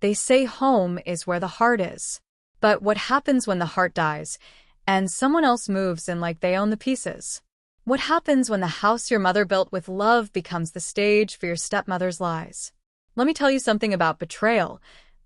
They say home is where the heart is. But what happens when the heart dies and someone else moves in like they own the pieces? What happens when the house your mother built with love becomes the stage for your stepmother's lies? Let me tell you something about betrayal.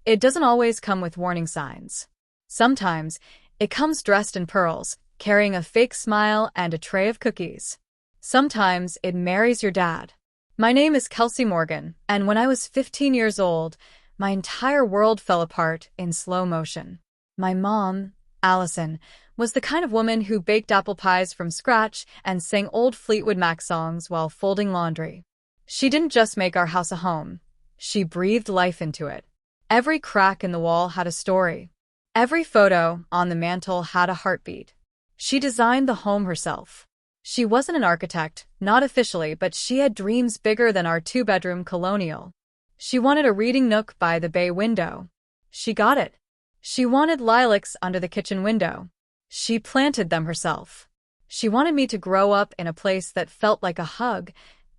It doesn't always come with warning signs. Sometimes, it comes dressed in pearls, carrying a fake smile and a tray of cookies. Sometimes, it marries your dad. My name is Kelsey Morgan, and when I was 15 years old, my entire world fell apart in slow motion. My mom, Allison, was the kind of woman who baked apple pies from scratch and sang old Fleetwood Mac songs while folding laundry. She didn't just make our house a home. She breathed life into it. Every crack in the wall had a story. Every photo on the mantel had a heartbeat. She designed the home herself. She wasn't an architect, not officially, but she had dreams bigger than our two-bedroom colonial. She wanted a reading nook by the bay window. She got it. She wanted lilacs under the kitchen window. She planted them herself. She wanted me to grow up in a place that felt like a hug,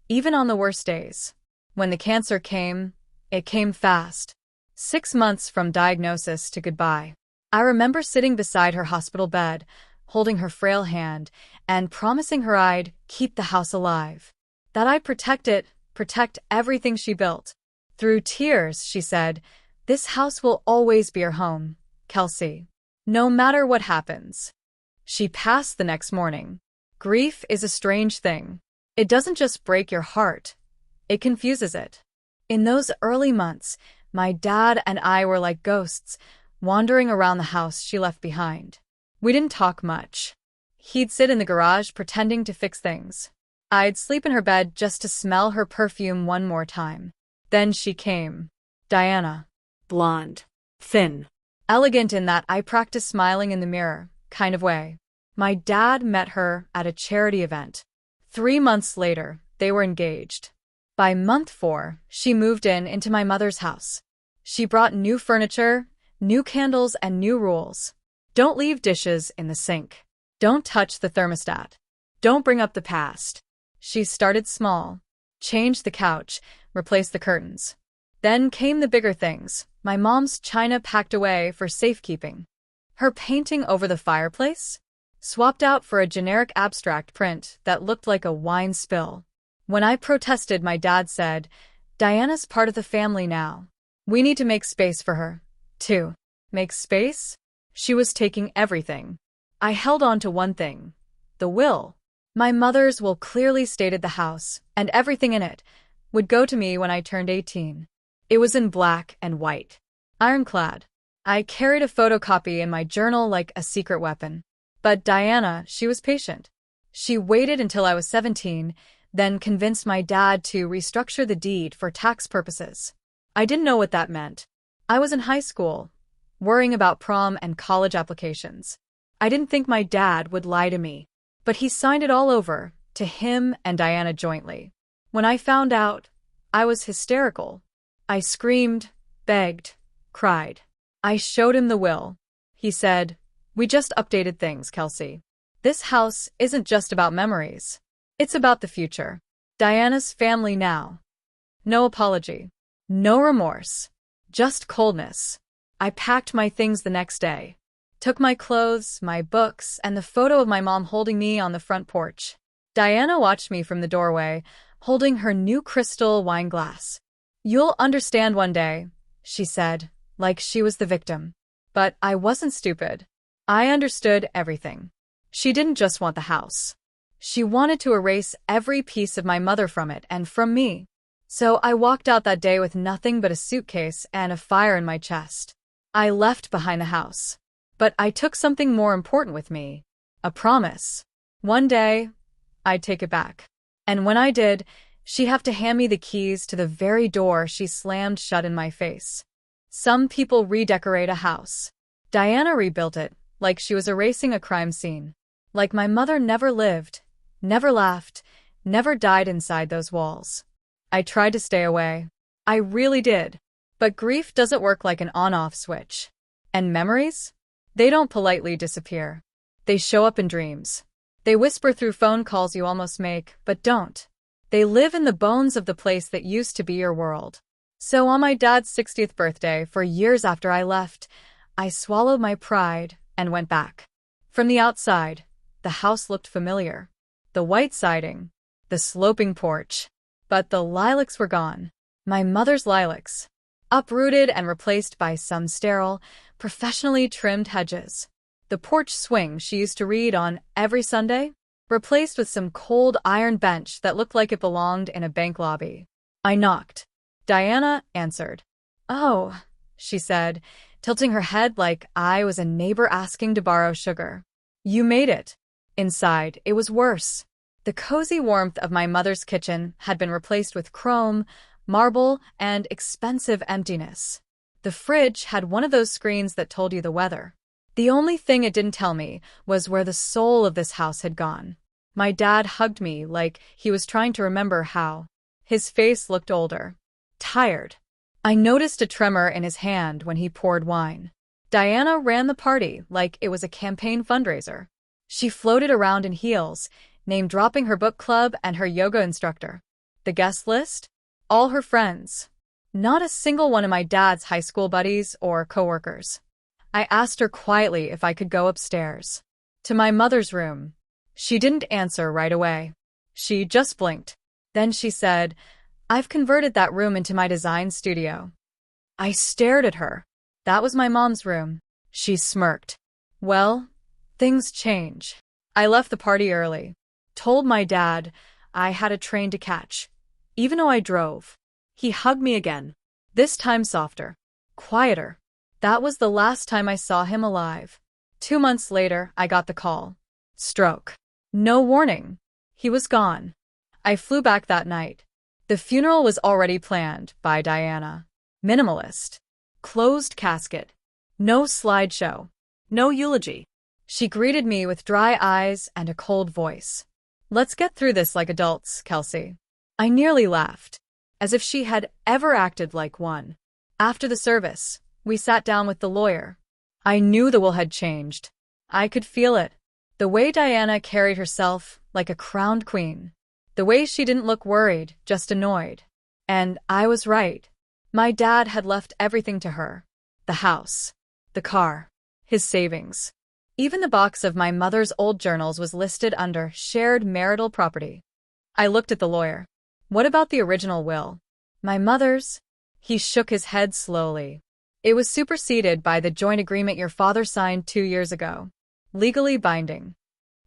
even on the worst days. When the cancer came, it came fast. 6 months from diagnosis to goodbye. I remember sitting beside her hospital bed, holding her frail hand, and promising her I'd keep the house alive. That I'd protect it, protect everything she built. Through tears, she said, "This house will always be your home, Kelsey. No matter what happens." She passed the next morning. Grief is a strange thing. It doesn't just break your heart. It confuses it. In those early months, my dad and I were like ghosts, wandering around the house she left behind. We didn't talk much. He'd sit in the garage pretending to fix things. I'd sleep in her bed just to smell her perfume one more time. Then she came. Diana. Blonde. Thin. Elegant in that I practiced smiling in the mirror kind of way. My dad met her at a charity event. 3 months later, they were engaged. By month 4, she moved into my mother's house. She brought new furniture, new candles, and new rules. Don't leave dishes in the sink. Don't touch the thermostat. Don't bring up the past. She started small. Changed the couch, replaced the curtains. Then came the bigger things. My mom's china packed away for safekeeping. Her painting over the fireplace? Swapped out for a generic abstract print that looked like a wine spill. When I protested, my dad said, "Diana's part of the family now. We need to make space for her, too." Make space? She was taking everything. I held on to one thing. The will. My mother's will clearly stated the house, and everything in it, would go to me when I turned 18. It was in black and white. Ironclad. I carried a photocopy in my journal like a secret weapon. But Diana, she was patient. She waited until I was 17, then convinced my dad to restructure the deed for tax purposes. I didn't know what that meant. I was in high school, worrying about prom and college applications. I didn't think my dad would lie to me. But he signed it all over, to him and Diana jointly. When I found out, I was hysterical. I screamed, begged, cried. I showed him the will. He said, "We just updated things, Kelsey. This house isn't just about memories. It's about the future. Diana's family now." No apology. No remorse. Just coldness. I packed my things the next day. Took my clothes, my books, and the photo of my mom holding me on the front porch. Diana watched me from the doorway, holding her new crystal wine glass. "You'll understand one day," she said, like she was the victim. But I wasn't stupid. I understood everything. She didn't just want the house. She wanted to erase every piece of my mother from it and from me. So I walked out that day with nothing but a suitcase and a fire in my chest. I left behind the house. But I took something more important with me. A promise. One day, I'd take it back. And when I did, she'd have to hand me the keys to the very door she slammed shut in my face. Some people redecorate a house. Diana rebuilt it, like she was erasing a crime scene. Like my mother never lived, never laughed, never died inside those walls. I tried to stay away. I really did. But grief doesn't work like an on-off switch. And memories? They don't politely disappear. They show up in dreams. They whisper through phone calls you almost make, but don't. They live in the bones of the place that used to be your world. So on my dad's 60th birthday, for years after I left, I swallowed my pride and went back. From the outside, the house looked familiar. The white siding, the sloping porch. But the lilacs were gone. My mother's lilacs. Uprooted and replaced by some sterile, professionally trimmed hedges. The porch swing she used to read on every Sunday, replaced with some cold iron bench that looked like it belonged in a bank lobby. I knocked. Diana answered. "Oh," she said, tilting her head like I was a neighbor asking to borrow sugar. "You made it." Inside, it was worse. The cozy warmth of my mother's kitchen had been replaced with chrome, marble, and expensive emptiness. The fridge had one of those screens that told you the weather. The only thing it didn't tell me was where the soul of this house had gone. My dad hugged me like he was trying to remember how. His face looked older. Tired. I noticed a tremor in his hand when he poured wine. Diana ran the party like it was a campaign fundraiser. She floated around in heels, name-dropping her book club and her yoga instructor. The guest list? All her friends. Not a single one of my dad's high school buddies or coworkers. I asked her quietly if I could go upstairs. To my mother's room. She didn't answer right away. She just blinked. Then she said, "I've converted that room into my design studio." I stared at her. That was my mom's room. She smirked. Well, things change. I left the party early. Told my dad I had a train to catch. Even though I drove. He hugged me again. This time softer. Quieter. That was the last time I saw him alive. 2 months later, I got the call. Stroke. No warning. He was gone. I flew back that night. The funeral was already planned by Diana. Minimalist. Closed casket. No slideshow. No eulogy. She greeted me with dry eyes and a cold voice. "Let's get through this like adults, Kelsey." I nearly laughed, as if she had ever acted like one. After the service, we sat down with the lawyer. I knew the will had changed. I could feel it. The way Diana carried herself like a crowned queen. The way she didn't look worried, just annoyed. And I was right. My dad had left everything to her. The house. The car. His savings. Even the box of my mother's old journals was listed under shared marital property. I looked at the lawyer. "What about the original will?" "My mother's?" He shook his head slowly. "It was superseded by the joint agreement your father signed 2 years ago. Legally binding."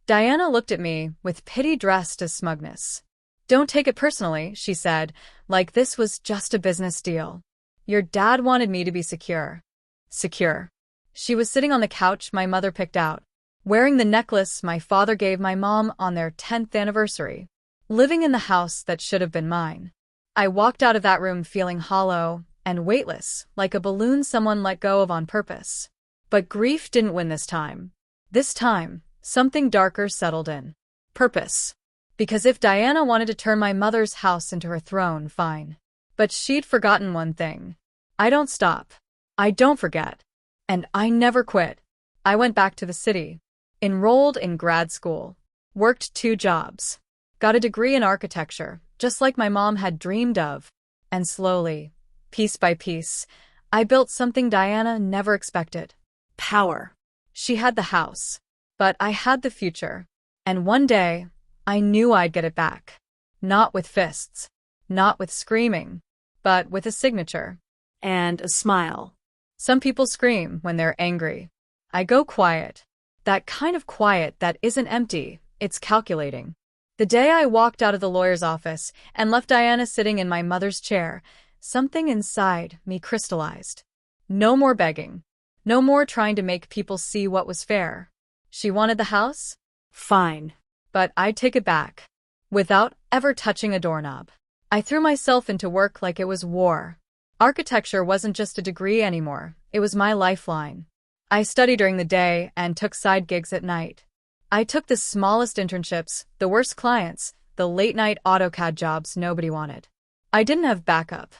Diana looked at me with pity dressed as smugness. "Don't take it personally," she said, like this was just a business deal. "Your dad wanted me to be secure." Secure. She was sitting on the couch my mother picked out, wearing the necklace my father gave my mom on their 10th anniversary, living in the house that should have been mine. I walked out of that room feeling hollow and weightless, like a balloon someone let go of on purpose. But grief didn't win this time. This time, something darker settled in. Purpose. Because if Diana wanted to turn my mother's house into her throne, fine. But she'd forgotten one thing. I don't stop. I don't forget. And I never quit. I went back to the city. Enrolled in grad school. Worked 2 jobs. Got a degree in architecture, just like my mom had dreamed of. And slowly, piece by piece, I built something Diana never expected. Power. She had the house. But I had the future. And one day, I knew I'd get it back. Not with fists. Not with screaming. But with a signature. And a smile. Some people scream when they're angry. I go quiet. That kind of quiet that isn't empty, it's calculating. The day I walked out of the lawyer's office and left Diana sitting in my mother's chair, something inside me crystallized. No more begging. No more trying to make people see what was fair. She wanted the house? Fine. But I'd take it back. Without ever touching a doorknob. I threw myself into work like it was war. Architecture wasn't just a degree anymore, it was my lifeline. I studied during the day and took side gigs at night. I took the smallest internships, the worst clients, the late-night AutoCAD jobs nobody wanted. I didn't have backup.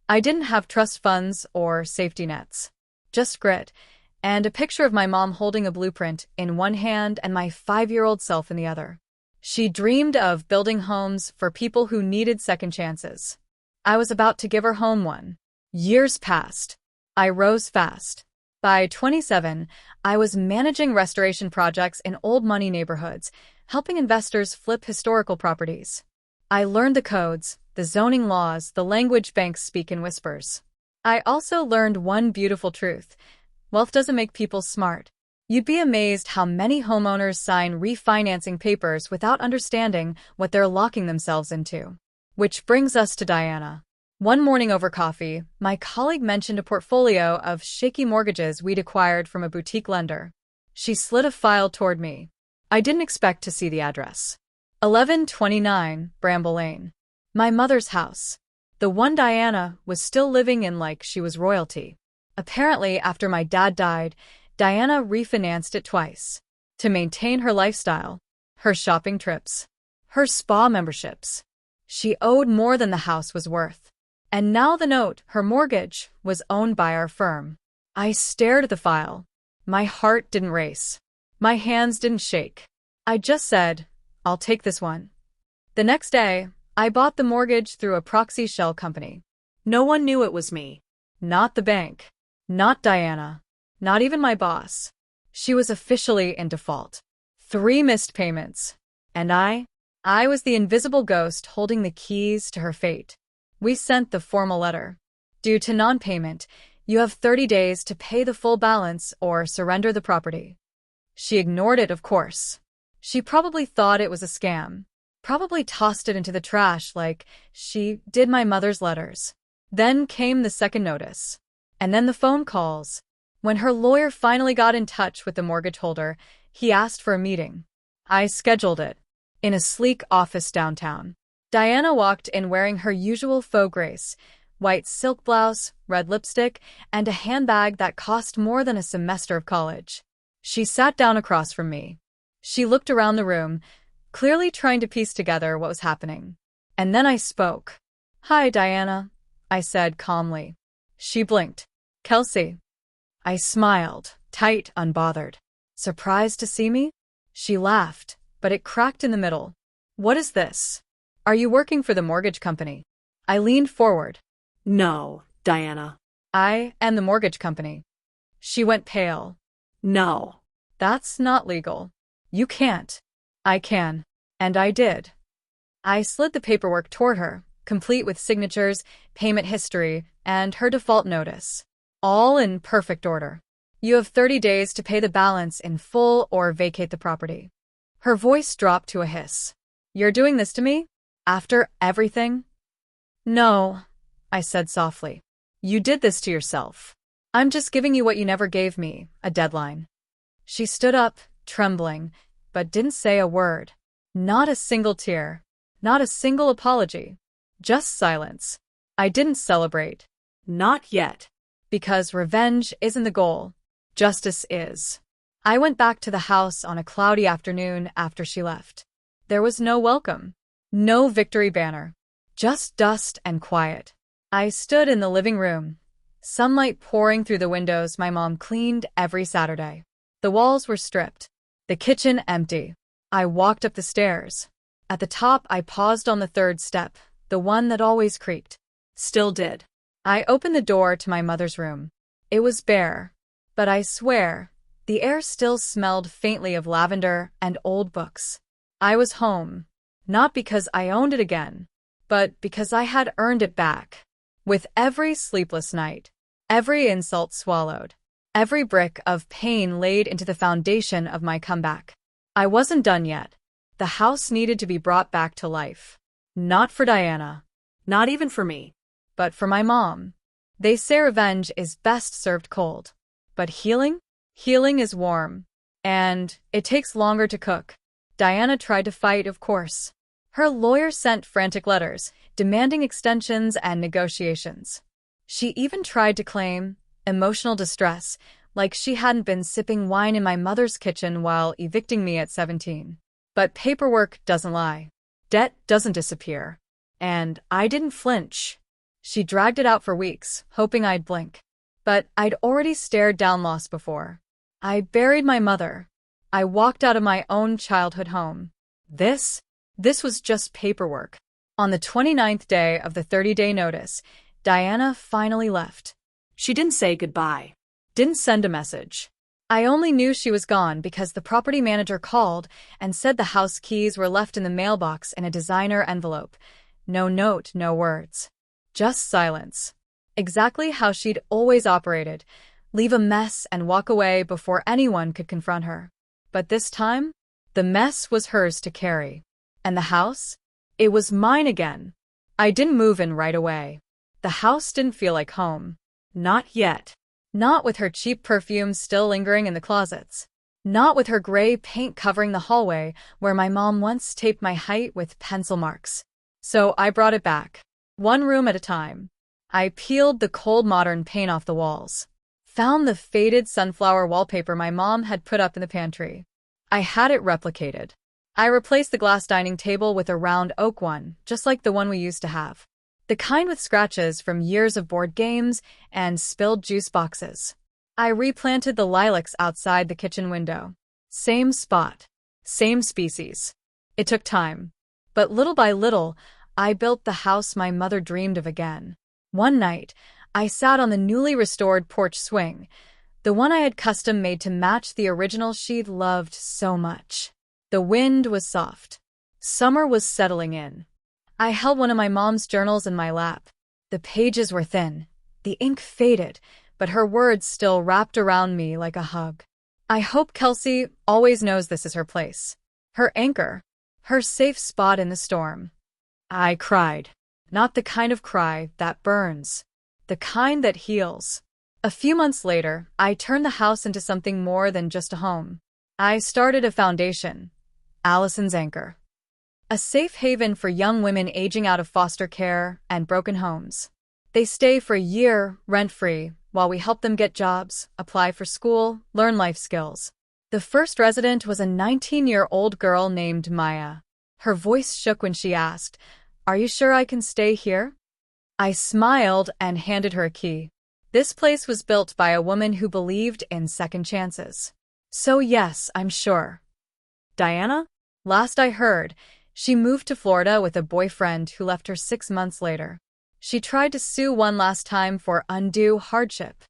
I didn't have trust funds or safety nets. Just grit, and a picture of my mom holding a blueprint in one hand and my 5-year-old self in the other. She dreamed of building homes for people who needed second chances. I was about to give her home one. Years passed. I rose fast. By 27, I was managing restoration projects in old money neighborhoods, helping investors flip historical properties. I learned the codes, the zoning laws, the language banks speak in whispers. I also learned one beautiful truth. Wealth doesn't make people smart. You'd be amazed how many homeowners sign refinancing papers without understanding what they're locking themselves into. Which brings us to Diana. One morning over coffee, my colleague mentioned a portfolio of shaky mortgages we'd acquired from a boutique lender. She slid a file toward me. I didn't expect to see the address. 1129 Bramble Lane. My mother's house. The one Diana was still living in like she was royalty. Apparently, after my dad died, Diana refinanced it twice. To maintain her lifestyle, her shopping trips, her spa memberships. She owed more than the house was worth. And now the note, her mortgage, was owned by our firm. I stared at the file. My heart didn't race. My hands didn't shake. I just said, I'll take this one. The next day, I bought the mortgage through a proxy shell company. No one knew it was me. Not the bank. Not Diana. Not even my boss. She was officially in default. 3 missed payments. And I was the invisible ghost holding the keys to her fate. We sent the formal letter. Due to non-payment, you have 30 days to pay the full balance or surrender the property. She ignored it, of course. She probably thought it was a scam. Probably tossed it into the trash like she did my mother's letters. Then came the second notice. And then the phone calls. When her lawyer finally got in touch with the mortgage holder, he asked for a meeting. I scheduled it. In a sleek office downtown. Diana walked in wearing her usual faux grace, white silk blouse, red lipstick, and a handbag that cost more than a semester of college. She sat down across from me. She looked around the room, clearly trying to piece together what was happening. And then I spoke. "Hi, Diana," I said calmly. She blinked. "Kelsey." I smiled, tight, unbothered. "Surprised to see me?" She laughed, but it cracked in the middle. "What is this? Are you working for the mortgage company?" I leaned forward. "No, Diana." "I and the mortgage company." She went pale. "No." "That's not legal." "You can't." "I can." And I did. I slid the paperwork toward her, complete with signatures, payment history, and her default notice. All in perfect order. "You have 30 days to pay the balance in full or vacate the property." Her voice dropped to a hiss. "You're doing this to me? After everything?" "No," I said softly. "You did this to yourself. I'm just giving you what you never gave me, a deadline." She stood up, trembling, but didn't say a word. Not a single tear. Not a single apology. Just silence. I didn't celebrate. "Not yet." Because revenge isn't the goal. Justice is. I went back to the house on a cloudy afternoon after she left. There was no welcome. No victory banner. Just dust and quiet. I stood in the living room. Sunlight pouring through the windows my mom cleaned every Saturday. The walls were stripped. The kitchen empty. I walked up the stairs. At the top, I paused on the 3rd step, the one that always creaked. Still did. I opened the door to my mother's room. It was bare. But I swear, the air still smelled faintly of lavender and old books. I was home. Not because I owned it again, but because I had earned it back. With every sleepless night, every insult swallowed, every brick of pain laid into the foundation of my comeback. I wasn't done yet. The house needed to be brought back to life. Not for Diana. Not even for me. But for my mom. They say revenge is best served cold. But healing? Healing is warm. And it takes longer to cook. Diana tried to fight, of course. Her lawyer sent frantic letters, demanding extensions and negotiations. She even tried to claim emotional distress, like she hadn't been sipping wine in my mother's kitchen while evicting me at 17. But paperwork doesn't lie. Debt doesn't disappear. And I didn't flinch. She dragged it out for weeks, hoping I'd blink. But I'd already stared down loss before. I buried my mother. I walked out of my own childhood home. This was just paperwork. On the 29th day of the 30-day notice, Diana finally left. She didn't say goodbye. Didn't send a message. I only knew she was gone because the property manager called and said the house keys were left in the mailbox in a designer envelope. No note, no words. Just silence. Exactly how she'd always operated. Leave a mess and walk away before anyone could confront her. But this time, the mess was hers to carry. And the house? It was mine again. I didn't move in right away. The house didn't feel like home. Not yet. Not with her cheap perfume still lingering in the closets. Not with her gray paint covering the hallway where my mom once taped my height with pencil marks. So I brought it back. One room at a time. I peeled the cold modern paint off the walls. Found the faded sunflower wallpaper my mom had put up in the pantry. I had it replicated. I replaced the glass dining table with a round oak one, just like the one we used to have. The kind with scratches from years of board games and spilled juice boxes. I replanted the lilacs outside the kitchen window. Same spot. Same species. It took time. But little by little, I built the house my mother dreamed of again. One night, I sat on the newly restored porch swing, the one I had custom made to match the original she'd loved so much. The wind was soft. Summer was settling in. I held one of my mom's journals in my lap. The pages were thin. The ink faded, but her words still wrapped around me like a hug. I hope Kelsey always knows this is her place. Her anchor. Her safe spot in the storm. I cried. Not the kind of cry that burns. The kind that heals. A few months later, I turned the house into something more than just a home. I started a foundation. Allison's Anchor. A safe haven for young women aging out of foster care and broken homes. They stay for a year, rent-free, while we help them get jobs, apply for school, learn life skills. The first resident was a 19-year-old girl named Maya. Her voice shook when she asked, "Are you sure I can stay here?" I smiled and handed her a key. This place was built by a woman who believed in second chances. So yes, I'm sure. Diana? Last I heard, she moved to Florida with a boyfriend who left her 6 months later. She tried to sue one last time for undue hardship.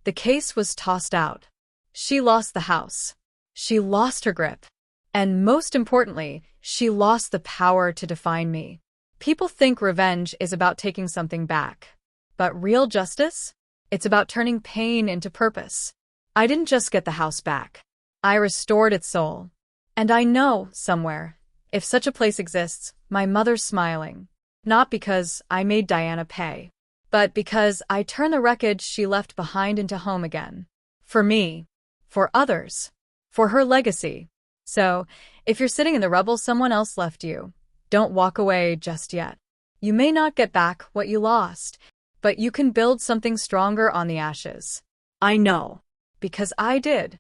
The case was tossed out. She lost the house. She lost her grip. And most importantly, she lost the power to define me. People think revenge is about taking something back. But real justice? It's about turning pain into purpose. I didn't just get the house back. I restored its soul. And I know, somewhere, if such a place exists, my mother's smiling. Not because I made Diana pay, but because I turned the wreckage she left behind into home again. For me. For others. For her legacy. So, if you're sitting in the rubble someone else left you, don't walk away just yet. You may not get back what you lost, but you can build something stronger on the ashes. I know. Because I did.